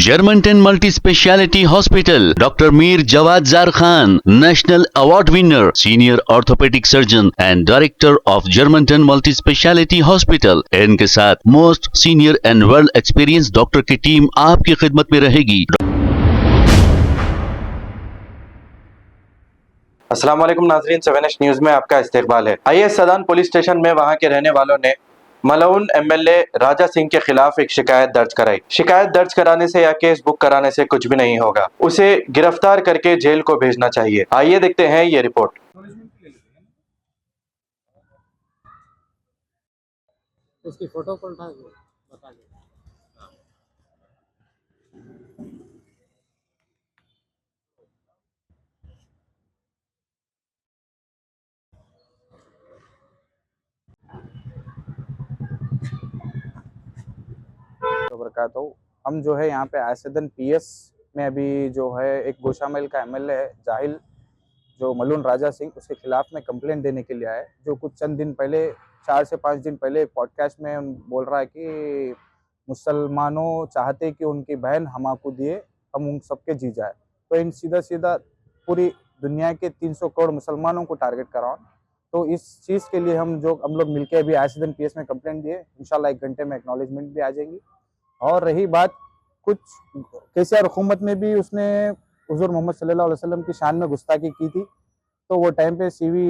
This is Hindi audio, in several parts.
Germanton multi speciality hospital, doctor Mir Jawad Jar Khan, national award winner, senior orthopaedic surgeon and director of Germanton multi speciality hospital. इनके साथ most senior and well experience doctor की टीम आपकी खिदमत में रहेगी। अस्सलाम वालेकुम नाज़रीन, 7H न्यूज़ में आपका इस्तकबाल है। IS सदान पुलिस स्टेशन में वहां के रहने वालों ने मलऊन MLA राजा सिंह के खिलाफ एक शिकायत दर्ज कराई। शिकायत दर्ज कराने से या केस बुक कराने से कुछ भी नहीं होगा, उसे गिरफ्तार करके जेल को भेजना चाहिए। आइए देखते हैं ये रिपोर्ट। उसकी फोटो को उठा के बता दे। तो हम जो है यहाँ पे आयसदन PS में अभी जो है एक गोशामेल का MLA है जाहिल, जो मलून राजा सिंह, उसके खिलाफ में कंप्लेंट देने के लिए आए। जो कुछ चंद दिन पहले, 4 से 5 दिन पहले एक पॉडकास्ट में बोल रहा है कि मुसलमानों चाहते कि उनकी बहन हमाको दिए, हम उन सबके जी जाए। तो इन सीधा सीधा पूरी दुनिया के 300 करोड़ मुसलमानों को टारगेट कराओ। तो इस चीज़ के लिए हम लोग मिलकर अभी आयसदन PS में कंप्लेंट दिए। इंशाल्लाह 1 घंटे में एक्नॉलेजमेंट भी आ जाएगी। और रही बात, कुछ KCR हुकूमत में भी उसने हुजूर मोहम्मद सल्लल्लाहु अलैहि वसल्लम की शान में गुस्ताखी की थी, तो वो टाइम पे CV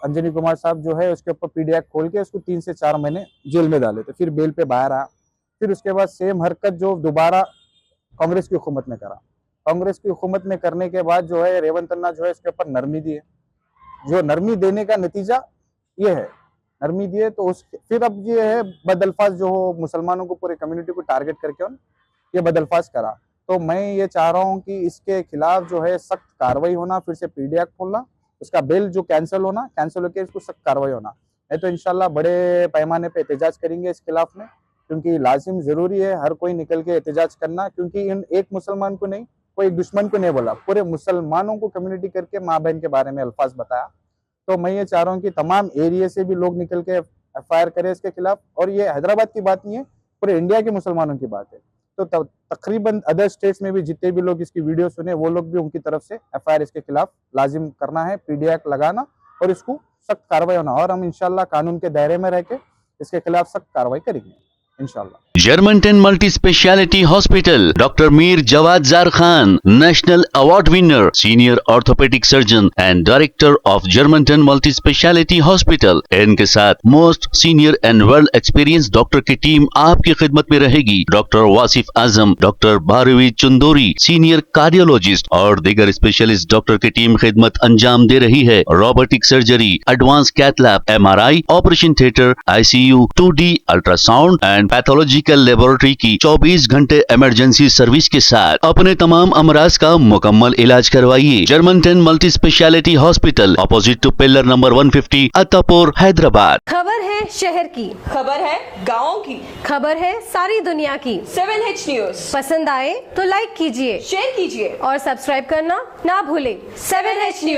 अंजनी कुमार साहब जो है उसके ऊपर PD एक्ट खोल के उसको 3 से 4 महीने जेल में डाले थे। फिर बेल पे बाहर आया। फिर उसके बाद सेम हरकत जो दोबारा कांग्रेस की हुकूमत में करा। कांग्रेस की हुकूमत में करने के बाद जो है रेवंत अन्ना जो है इसके ऊपर नरमी दी है। जो नरमी देने का नतीजा ये है, नरमी दिए तो उस फिर अब ये है बदअल्फाज जो हो मुसलमानों को, पूरे कम्युनिटी को टारगेट करके ये बदअल्फाज करा। तो मैं ये चाह रहा हूँ कि इसके खिलाफ जो है सख्त कार्रवाई होना, फिर से PD एक्ट खोलना, उसका बेल जो कैंसिल होकर इसको सख्त कार्रवाई होना। नहीं तो इंशाल्लाह बड़े पैमाने पे एहतजाज करेंगे इस खिलाफ में, क्योंकि लाजिम ज़रूरी है हर कोई निकल के एहतजाज करना। क्योंकि इन एक मुसलमान को नहीं, कोई दुश्मन को नहीं बोला, पूरे मुसलमानों को कम्युनिटी करके माँ बहन के बारे में अल्फाज बताया। तो मैं ये चाह रहा हूँ कि तमाम एरिया से भी लोग निकल के FIR करें इसके खिलाफ। और ये हैदराबाद की बात नहीं है, पूरे इंडिया के मुसलमानों की बात है। तो तकरीबन अदर स्टेट्स में भी जितने भी लोग इसकी वीडियो सुने, वो लोग भी उनकी तरफ से FIR इसके खिलाफ लाजिम करना है, PD एक्ट लगाना और इसको सख्त कार्रवाई होना। और हम इंशाल्लाह कानून के दायरे में रह के इसके खिलाफ सख्त कार्रवाई करेंगे इंशाल्लाह। Germanton multi speciality hospital, doctor Mir Jawad Jar Khan, national award winner, senior orthopaedic surgeon and director of Germanton multi speciality hospital. इनके साथ most senior and well experience doctor की टीम आपकी खिदमत में रहेगी। Doctor Wasif Azam, doctor Bharvi Chundori, senior cardiologist और दीगर स्पेशलिस्ट डॉक्टर की टीम खिदमत अंजाम दे रही है। Robotic surgery, advance cath lab, MRI, operation theatre, ICU, 2D ultrasound and pathological laboratory की 24 घंटे इमरजेंसी सर्विस के साथ अपने तमाम अमराज का मुकम्मल इलाज करवाइए। Germanton multi speciality hospital, opposite to pillar number 150, Attapur, Hyderabad. खबर है शहर की, खबर है गाँव की, खबर है सारी दुनिया की। 7H न्यूज़ पसंद आए तो लाइक कीजिए, शेयर कीजिए और सब्सक्राइब करना ना भूलें। 7H news.